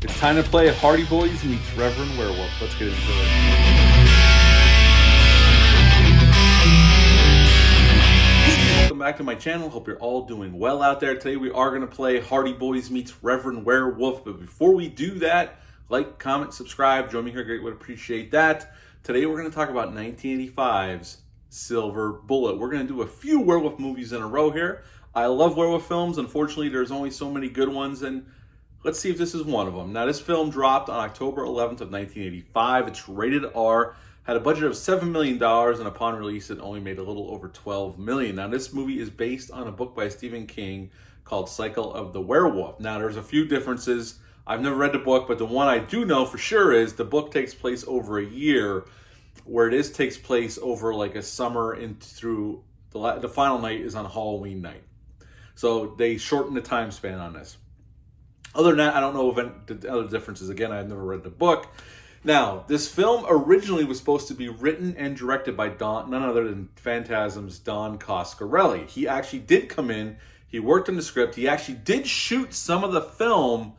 It's time to play Hardy Boys meets Reverend Werewolf. Let's get into it. Welcome back to my channel. Hope you're all doing well out there. Today we are going to play Hardy Boys meets Reverend Werewolf. But before we do that, like, comment, subscribe. Join me here. Great, would appreciate that. Today we're going to talk about 1985's Silver Bullet. We're going to do a few werewolf movies in a row here. I love werewolf films. Unfortunately, there's only so many good ones, and let's see if this is one of them. Now, this film dropped on October 11th of 1985. It's rated R, had a budget of $7 million, and upon release, it only made a little over $12 million. Now, this movie is based on a book by Stephen King called Cycle of the Werewolf. Now, there's a few differences. I've never read the book, but the one I do know for sure is the book takes place over a year, where this takes place over like a summer through the final night is on Halloween night. So they shortened the time span on this. Other than that, I don't know the other differences. Again, I've never read the book. Now, this film originally was supposed to be written and directed by none other than Phantasm's Don Coscarelli. He actually did come in. He worked on the script. He actually did shoot some of the film,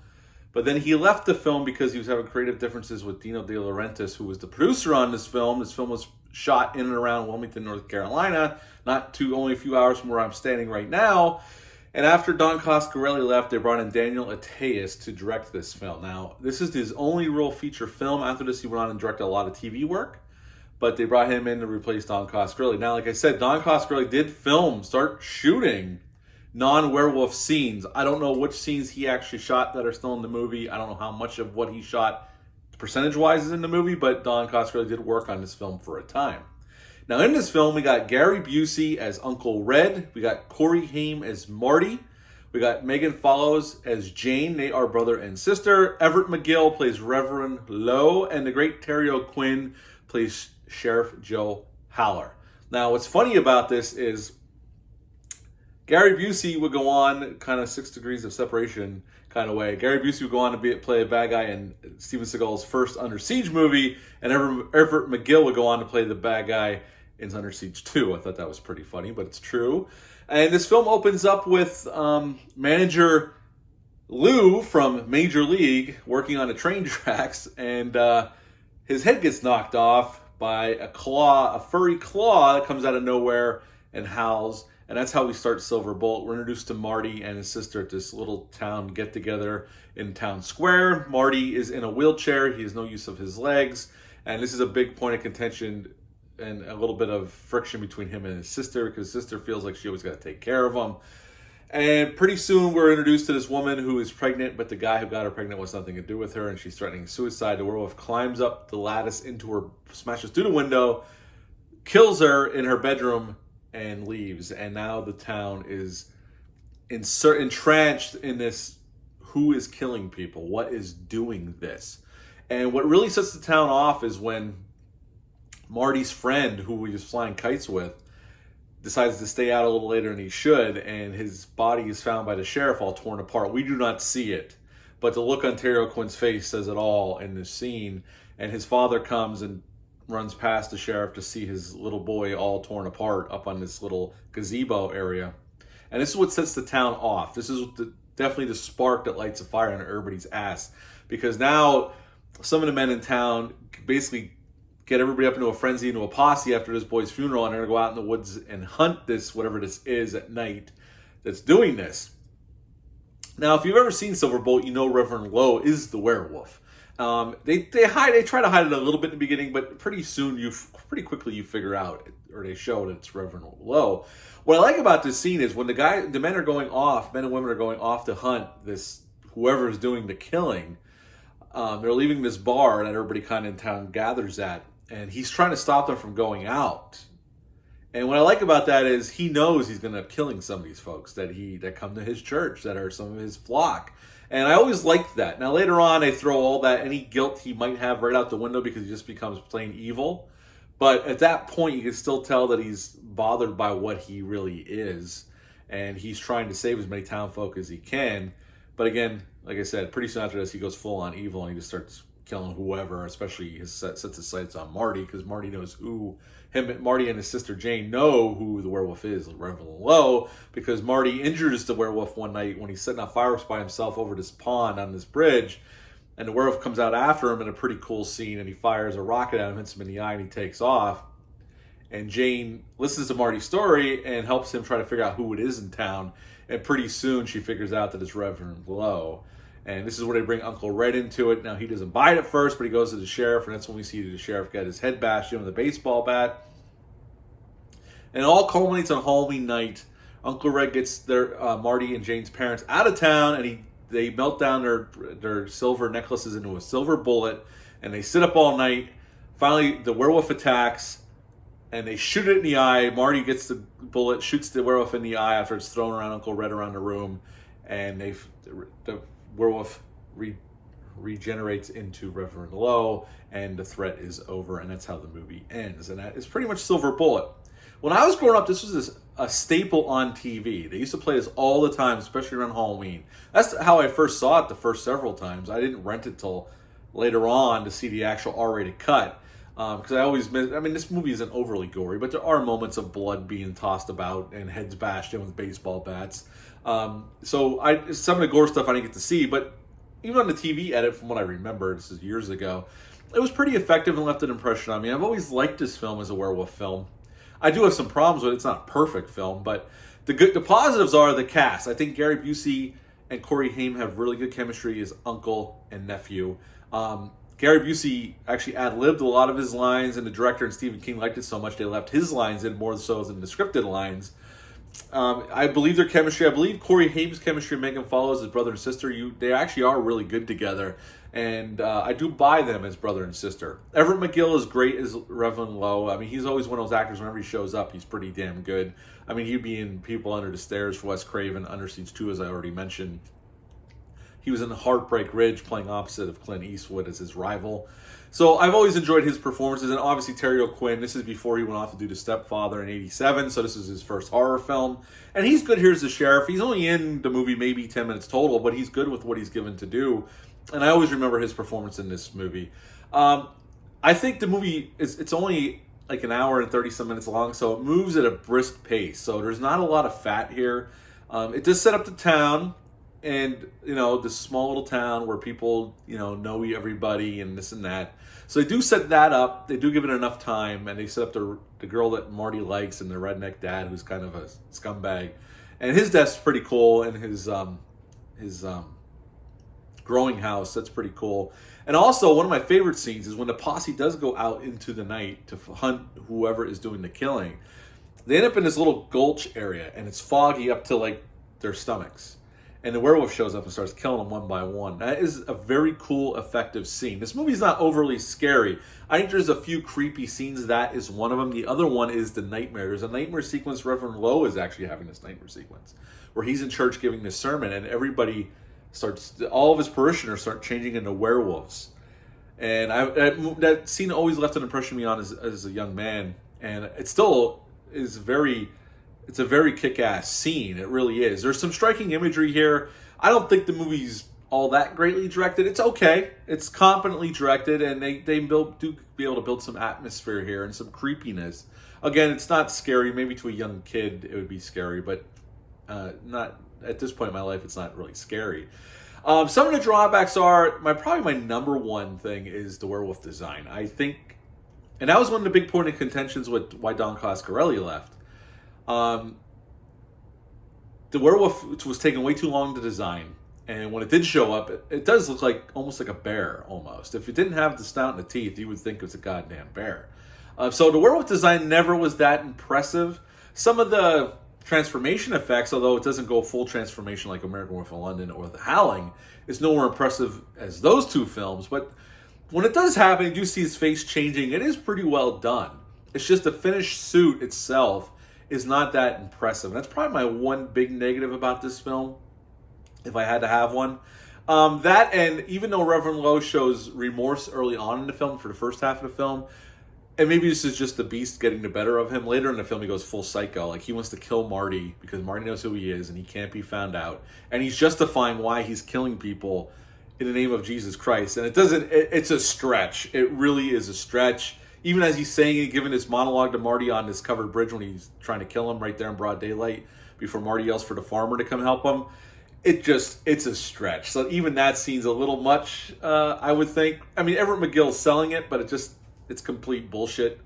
but then he left the film because he was having creative differences with Dino De Laurentiis, who was the producer on this film. This film was shot in and around Wilmington, North Carolina, only a few hours from where I'm standing right now. And after Don Coscarelli left, they brought in Daniel Attias to direct this film. Now, this is his only real feature film. After this, he went on and directed a lot of TV work, but they brought him in to replace Don Coscarelli. Now, like I said, Don Coscarelli did start shooting non-werewolf scenes. I don't know which scenes he actually shot that are still in the movie. I don't know how much of what he shot percentage-wise is in the movie, but Don Coscarelli did work on this film for a time. Now, in this film, we got Gary Busey as Uncle Red. We got Corey Haim as Marty. We got Megan Follows as Jane. They are brother and sister. Everett Mcgill plays Reverend Lowe. And the great Terry O'Quinn plays Sheriff Joe Haller. Now, what's funny about this is Gary Busey would go on kind of 6 Degrees of Separation kind of way. Gary Busey would go on to play a bad guy in Steven Seagal's first Under Siege movie. And Everett Mcgill would go on to play the bad guy in Under Siege 2. I thought that was pretty funny, but it's true. And this film opens up with manager Lou from Major League working on the train tracks, and his head gets knocked off by a furry claw that comes out of nowhere and howls. And that's how we start Silver Bullet. We're introduced to Marty and his sister at this little town get-together in town square. Marty is in a wheelchair. He has no use of his legs. And this is a big point of contention and a little bit of friction between him and his sister, because his sister feels like she always got to take care of him. And pretty soon we're introduced to this woman who is pregnant, but the guy who got her pregnant wants nothing to do with her, and she's threatening suicide. The werewolf climbs up the lattice into her, smashes through the window, kills her in her bedroom, and leaves. And now the town is entrenched in this: who is killing people? What is doing this? And what really sets the town off is when Marty's friend, who he was flying kites with, decides to stay out a little later than he should, and his body is found by the sheriff all torn apart. We do not see it, but the look on Terry O'Quinn's face says it all in this scene. And his father comes and runs past the sheriff to see his little boy all torn apart up on this little gazebo area. And this is what sets the town off. This is definitely the spark that lights a fire under everybody's ass, because now some of the men in town basically get everybody up into a frenzy, into a posse after this boy's funeral, and they're going to go out in the woods and hunt this, whatever this is at night that's doing this. Now, if you've ever seen Silver Bullet, you know Reverend Lowe is the werewolf. They try to hide it a little bit in the beginning, but pretty quickly you figure out, or they show that it's Reverend Lowe. What I like about this scene is when the men and women are going off to hunt this, whoever is doing the killing, they're leaving this bar that everybody kind of in town gathers at, and he's trying to stop them from going out. And what I like about that is he knows he's going to end up killing some of these folks that come to his church, that are some of his flock. And I always liked that. Now, later on, they throw all that, any guilt he might have, right out the window, because he just becomes plain evil. But at that point, you can still tell that he's bothered by what he really is. And he's trying to save as many town folk as he can. But again, like I said, pretty soon after this, he goes full on evil, and he just starts killing whoever, especially he sets his sights on Marty, because Marty knows Marty and his sister Jane know who the werewolf is, Reverend Lowe, because Marty injures the werewolf one night when he's setting off fireworks by himself over this pond on this bridge, And the werewolf comes out after him in a pretty cool scene, and he fires a rocket at him, hits him in the eye, and he takes off. And Jane listens to Marty's story and helps him try to figure out who it is in town. And pretty soon she figures out that it's Reverend Lowe. And this is where they bring Uncle Red into it. Now, he doesn't buy it at first, but he goes to the sheriff, and that's when we see the sheriff get his head bashed in with a baseball bat. And it all culminates on Halloween night. Uncle Red gets their Marty and Jane's parents out of town, and they melt down their silver necklaces into a silver bullet, and they sit up all night. Finally, the werewolf attacks, and they shoot it in the eye. Marty gets the bullet, shoots the werewolf in the eye after it's thrown around Uncle Red around the room, and the werewolf regenerates into Reverend Lowe, and the threat is over, and that's how the movie ends. And that is pretty much Silver Bullet. When I was growing up, this was a staple on TV. They used to play this all the time, especially around Halloween. That's how I first saw it the first several times. I didn't rent it till later on to see the actual R-rated cut. Because I always miss, I mean, this movie isn't overly gory, but there are moments of blood being tossed about and heads bashed in with baseball bats. So some of the gore stuff I didn't get to see, but even on the TV edit, from what I remember, this is years ago, it was pretty effective and left an impression on me. I've always liked this film as a werewolf film. I do have some problems with it. It's not a perfect film, but the positives are the cast. I think Gary Busey and Corey Haim have really good chemistry as uncle and nephew. Gary Busey actually ad-libbed a lot of his lines, and the director and Stephen King liked it so much they left his lines in more so than the scripted lines. I believe their chemistry. I believe Corey Haim's chemistry and Megan Follows, his brother and sister, they actually are really good together. And I do buy them as brother and sister. Everett Mcgill is great as Reverend Lowe. I mean, he's always one of those actors, whenever he shows up, he's pretty damn good. I mean, he'd be in People Under the Stairs for Wes Craven, Under Siege 2, as I already mentioned. He was in Heartbreak Ridge, playing opposite of Clint Eastwood as his rival. So I've always enjoyed his performances, and obviously Terry O'Quinn. This is before he went off to do The Stepfather in '87, so this is his first horror film. And he's good here as the sheriff. He's only in the movie maybe 10 minutes total, but he's good with what he's given to do. And I always remember his performance in this movie. I think the movie, it's only like an hour and 30-some minutes long, so it moves at a brisk pace. So there's not a lot of fat here. It does set up the town, and, this small little town where people, know everybody and this and that. So they do set that up. They do give it enough time, and they set up the girl that Marty likes and the redneck dad, who's kind of a scumbag. And his death's pretty cool, and his growing house, that's pretty cool. And also, one of my favorite scenes is when the posse does go out into the night to hunt whoever is doing the killing. They end up in this little gulch area, and it's foggy up to like their stomachs. And the werewolf shows up and starts killing them one by one. That is a very cool, effective scene. This movie's not overly scary. I think there's a few creepy scenes. That is one of them. The other one is the nightmare. There's a nightmare sequence. Reverend Lowe is actually having this nightmare sequence where he's in church giving this sermon, and all of his parishioners start changing into werewolves. And that scene always left an impression on me as a young man. And it still is it's a very kick-ass scene. It really is. There's some striking imagery here. I don't think the movie's all that greatly directed. It's okay. It's competently directed, and they do be able to build some atmosphere here and some creepiness. Again, it's not scary. Maybe to a young kid it would be scary, but not at this point in my life. It's not really scary. Some of the drawbacks are probably my number one thing is the werewolf design. I think, and that was one of the big point of contentions with why Don Coscarelli left. The werewolf was taking way too long to design, and when it did show up, it does look almost like a bear almost. If it didn't have the snout and the teeth, you would think it was a goddamn bear. So the werewolf design never was that impressive. Some of the transformation effects, although it doesn't go full transformation like American Werewolf in London or The Howling, is nowhere impressive as those two films. But when it does happen, you do see his face changing. It is pretty well done. It's just the finished suit itself is not that impressive. And that's probably my one big negative about this film, if I had to have one. That, and even though Reverend Lowe shows remorse early on in the film for the first half of the film, and maybe this is just the beast getting the better of him, later in the film he goes full psycho. Like, he wants to kill Marty because Marty knows who he is and he can't be found out. And he's justifying why he's killing people in the name of Jesus Christ. And it's a stretch. It really is a stretch. Even as he's saying it, giving this monologue to Marty on this covered bridge when he's trying to kill him right there in broad daylight before Marty yells for the farmer to come help him. it's a stretch. So even that scene's a little much, I would think. I mean, Everett McGill's selling it, but it's complete bullshit.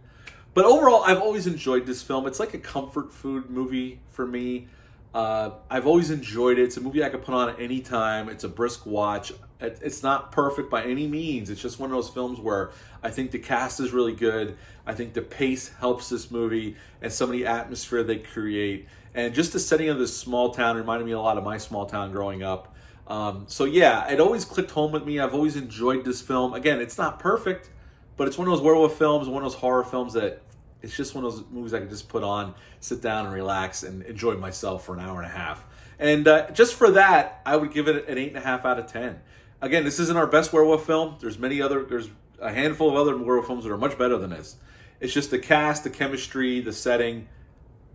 But overall, I've always enjoyed this film. It's like a comfort food movie for me. I've always enjoyed it. It's a movie I could put on at any time. It's a brisk watch. It's not perfect by any means. It's just one of those films where I think the cast is really good. I think the pace helps this movie and some of the atmosphere they create. And just the setting of this small town reminded me a lot of my small town growing up. So yeah, it always clicked home with me. I've always enjoyed this film. Again, it's not perfect, but it's one of those werewolf films, one of those horror films that it's just one of those movies I can just put on, sit down and relax and enjoy myself for an hour and a half. And just for that, I would give it an 8.5 out of 10. Again, this isn't our best werewolf film. There's a handful of other werewolf films that are much better than this. It's just the cast, the chemistry, the setting.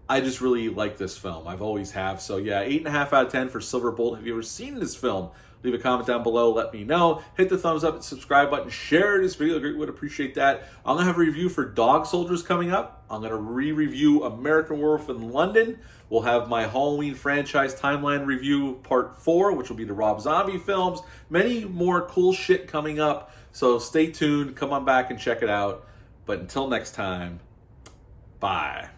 I just really like this film. I've always have. So yeah, 8.5 out of 10 for Silverbolt. Have you ever seen this film? Leave a comment down below. Let me know. Hit the thumbs up and subscribe button. Share this video. I greatly would appreciate that. I'm going to have a review for Dog Soldiers coming up. I'm going to re-review American Werewolf in London. We'll have my Halloween franchise timeline review part 4, which will be the Rob Zombie films. Many more cool shit coming up. So stay tuned. Come on back and check it out. But until next time, bye.